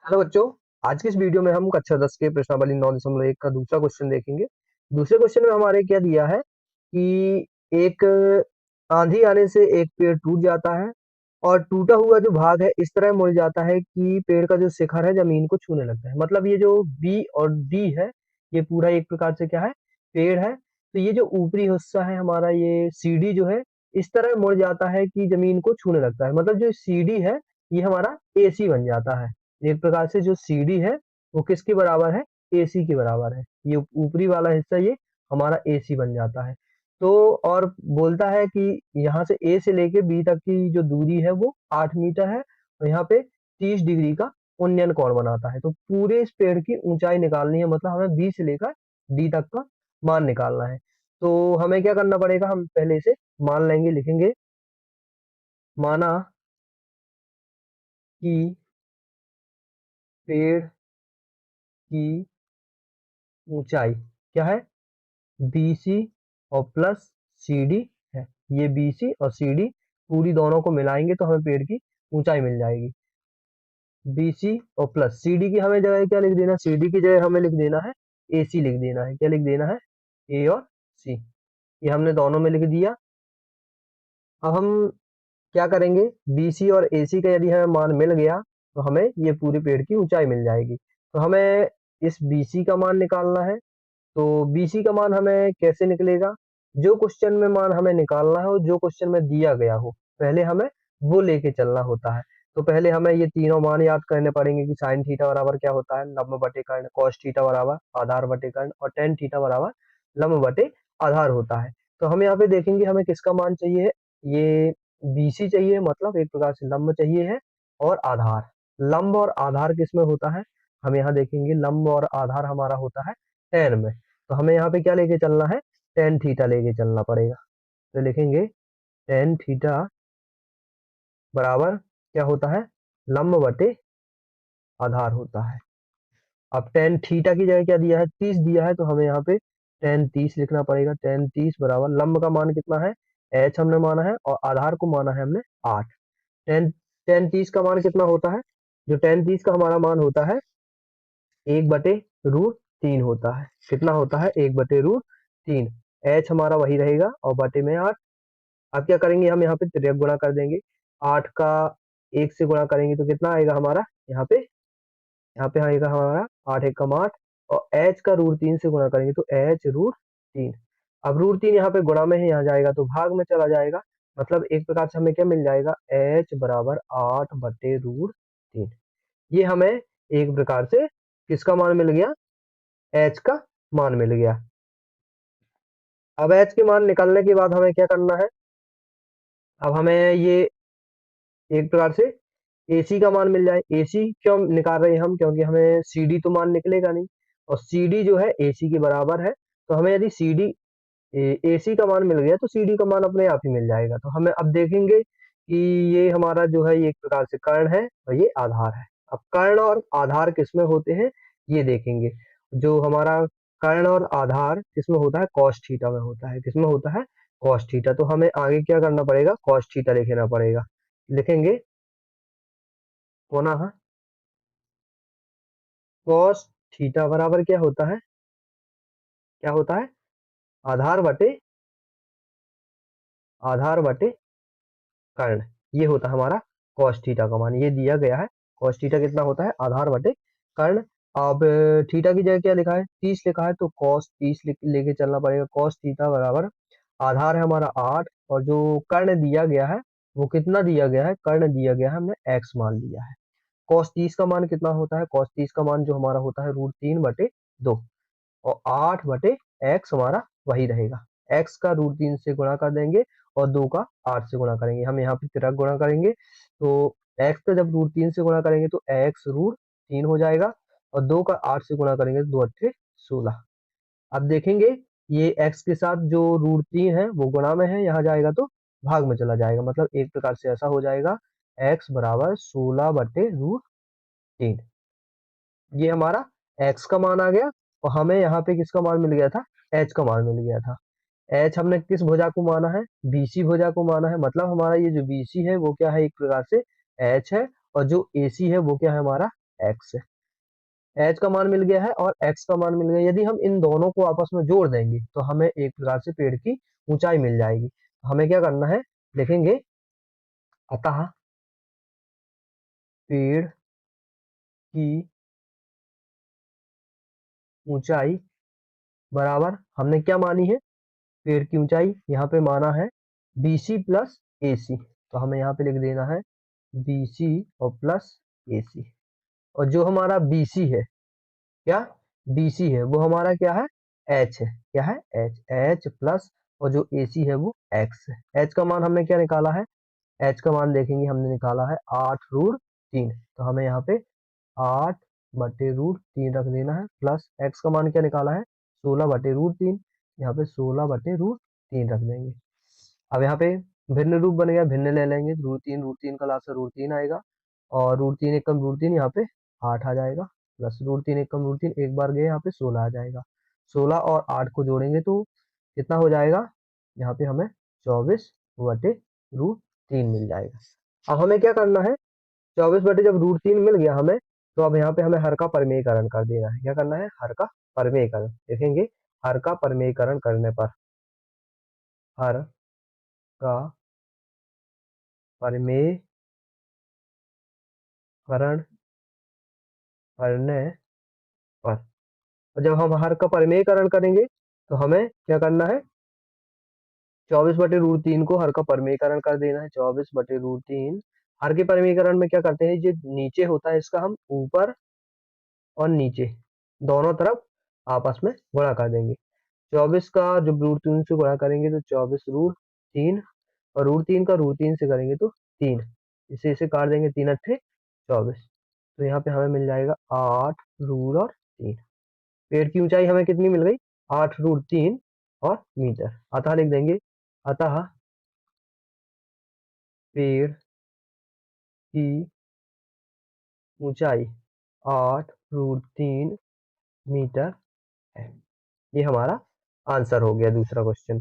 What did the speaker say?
Hello बच्चों। आज की इस वीडियो में हम कक्षा 10 के प्रश्नावली 9.1 का दूसरा क्वेश्चन देखेंगे। दूसरे क्वेश्चन में हमारे क्या दिया है कि एक आंधी आने से एक पेड़ टूट जाता है और टूटा हुआ जो भाग है इस तरह मुड़ जाता है कि पेड़ का जो शिखर है जमीन को छूने लगता है। मतलब ये जो बी और डी है ये पूरा एक प्रकार से क्या है, पेड़ है। तो ये जो ऊपरी हिस्सा है हमारा, ये सीडी जो है इस तरह मुड़ जाता है कि जमीन को छूने लगता है। मतलब जो सीडी है ये हमारा एसी बन जाता है। एक प्रकार से जो सीडी है वो किसके बराबर है, एसी के बराबर है। ये ऊपरी वाला हिस्सा ये हमारा एसी बन जाता है। तो और बोलता है कि यहाँ से ए से लेके बी तक की जो दूरी है वो 8 मीटर है और यहाँ पे 30 डिग्री का उन्नयन कोण बनाता है। तो पूरे इस पेड़ की ऊंचाई निकालनी है, मतलब हमें बी से लेकर डी तक का मान निकालना है। तो हमें क्या करना पड़ेगा, हम पहले इसे मान लेंगे, लिखेंगे माना कि पेड़ की ऊंचाई क्या है, बीसी और प्लस सीडी है। ये बीसी और सीडी पूरी दोनों को मिलाएंगे तो हमें पेड़ की ऊंचाई मिल जाएगी। बीसी और प्लस सीडी की हमें जगह क्या लिख देना, सीडी की जगह हमें लिख देना है एसी लिख देना है। क्या लिख देना है, ए और सी। ये हमने दोनों में लिख दिया। अब हम क्या करेंगे, बीसी और एसी का यदि हमें मान मिल गया तो हमें ये पूरे पेड़ की ऊंचाई मिल जाएगी। तो हमें इस बीसी का मान निकालना है। तो बीसी का मान हमें कैसे निकलेगा, जो क्वेश्चन में मान हमें निकालना है और जो क्वेश्चन में दिया गया हो पहले हमें वो लेके चलना होता है। तो पहले हमें ये तीनों मान याद करने पड़ेंगे कि साइन थीटा बराबर क्या होता है, लंब बटे कर्ण, कॉस थीटा बराबर आधार बटे कर्ण और टेन थीटा बराबर लंब बटे आधार होता है। तो हम यहाँ पे देखेंगे हमें किसका मान चाहिए है, ये बीसी चाहिए, मतलब एक प्रकार से लंब चाहिए है और आधार। लंब और आधार किसमें होता है, हम यहाँ देखेंगे लंब और आधार हमारा होता है टेन में। तो हमें यहाँ पे क्या लेके चलना है, टेन थीटा लेके चलना पड़ेगा। तो लिखेंगे टेन थीटा बराबर क्या होता है, लंब बटे आधार होता है। अब टेन थीटा की जगह क्या दिया है, 30 दिया है, तो हमें यहाँ पे टेन 30 लिखना पड़ेगा। टेन 30 बराबर लंब का मान कितना है, एच हमने माना है और आधार को माना है हमने 8। टेन टेन 30 का मान कितना होता है, जो टेन 30 का हमारा मान होता है 1/√3 होता है। कितना होता है, 1/√3। एच हमारा वही रहेगा और बटे में 8। अब क्या करेंगे, हम यहाँ पे तिर्यक गुणा कर देंगे। 8 का 1 से गुणा करेंगे तो कितना आएगा हमारा, यहाँ पे आएगा हमारा 8 एकम 8 और एच का √3 से गुणा करेंगे तो एच√3। अब √3 यहाँ पे गुणा में है, यहाँ जाएगा तो भाग में चला जाएगा। मतलब एक प्रकार से हमें क्या मिल जाएगा, एच बराबर 8/√3। ये हमें एक प्रकार से किसका मान मिल गया, एच का मान मिल गया। अब एच के मान निकालने के बाद हमें क्या करना है, अब हमें ये एक प्रकार से एसी का मान मिल जाए। एसी क्यों निकाल रहे हैं हम, क्योंकि हमें सीडी तो मान निकलेगा नहीं और सीडी जो है एसी के बराबर है। तो हमें यदि सीडी एसी का मान मिल गया तो सीडी का मान अपने आप ही मिल जाएगा। तो हमें अब देखेंगे कि ये हमारा जो है ये एक प्रकार से कर्ण है और ये आधार है। अब कर्ण और आधार किसमें होते हैं ये देखेंगे। जो हमारा कर्ण और आधार किसमें होता है, कॉस थीटा में होता है। किसमें होता है, कॉस थीटा। तो हमें आगे क्या करना पड़ेगा, कॉस थीटा लिखना पड़ेगा। लिखेंगे पुनः कॉस थीटा बराबर क्या होता है, क्या होता है, आधार बटे कर्ण। ये होता है हमारा कॉस थीटा का मान, ये दिया गया है। कॉस थीटा कितना होता है, आधार बटे कर्ण। अब थीटा की जगह क्या लिखा है, 30 लिखा है तो कॉस 30 लेके चलना पड़ेगा। कॉस थीटा बराबर आधार है हमारा 8 और जो कर्ण दिया गया है वो कितना दिया गया है, कर्ण दिया गया है हमने एक्स मान लिया है। कॉस 30 का मान कितना होता है, कॉस 30 का मान जो हमारा होता है √3/2 और 8 बटे एक्स हमारा वही रहेगा। एक्स का √3 से गुणा कर देंगे और 2 का 8 से गुणा करेंगे। हम यहाँ पे तिरक गुणा करेंगे तो एक्स का जब √3 से गुणा करेंगे तो x√3 हो जाएगा और 2 का 8 से गुणा करेंगे तो 2 अट्ठे 16। अब देखेंगे ये x के साथ जो √3 है वो गुणा में है, यहाँ जाएगा तो भाग में चला जाएगा। मतलब एक प्रकार से ऐसा हो जाएगा x बराबर 16/√3। ये हमारा x का मान आ गया और हमें यहाँ पे किसका मान मिल गया था, h का मान मिल गया था। h हमने किस भुजा को माना है, BC भुजा को माना है। मतलब हमारा ये जो BC है वो क्या है, एक प्रकार से h है और जो AC है वो क्या है हमारा एक्स है। एच का मान मिल गया है और एक्स का मान मिल गया। यदि हम इन दोनों को आपस में जोड़ देंगे तो हमें एक प्रकार से पेड़ की ऊंचाई मिल जाएगी। हमें क्या करना है, लिखेंगे अतः पेड़ की ऊंचाई बराबर, हमने क्या मानी है, पेड़ की ऊंचाई यहाँ पे माना है BC प्लस AC। तो हमें यहाँ पे लिख देना है BC और प्लस AC। और जो हमारा BC है, क्या BC है वो हमारा क्या है, H है। क्या है, H प्लस, और जो AC है वो X है। H का मान हमने क्या निकाला है, H का मान देखेंगे हमने निकाला है 8√3। तो हमें यहाँ पे 8/√3 रख देना है, प्लस एक्स का मान क्या निकाला है 16/√3। यहाँ पे 16/√3 रख देंगे। अब यहाँ पे भिन्न रूप बन गया, भिन्न ले लेंगे, √3 का लास्ट √3 आएगा, और √3 एक कम √3 यहाँ पे 8 आ जाएगा, प्लस √3 एक कम √3 एक बार गए यहाँ पे 16 आ जाएगा। 16 और 8 को जोड़ेंगे तो कितना हो जाएगा, यहाँ पे हमें 24/√3 मिल जाएगा। अब हमें क्या करना है, 24 बटे जब √3 मिल गया हमें, तो अब यहाँ पे हमें हर का परमेयीकरण कर देना है। क्या करना है, हर का परमेयीकरण। देखेंगे हर का परमेयीकरण करने पर, हर का परमेयीकरण करने पर, और जब हम हर का परमेयीकरण करेंगे तो हमें क्या करना है, 24/√3 को हर का परमेयीकरण कर देना है। 24/√3 हर के परमेयीकरण में क्या करते हैं, जो नीचे होता है इसका हम ऊपर और नीचे दोनों तरफ आपस में गुणा कर देंगे। 24 का जब √3 से गुणा करेंगे तो 24√3, और √3 का √3 से करेंगे तो 3। इसे काट देंगे, 3×8 = 24। तो यहाँ पे हमें मिल जाएगा 8√3। पेड़ की ऊंचाई हमें कितनी मिल गई, 8√3 और मीटर। अतः लिख देंगे, अतः पेड़ की ऊंचाई 8√3 मीटर है। ये हमारा आंसर हो गया दूसरा क्वेश्चन।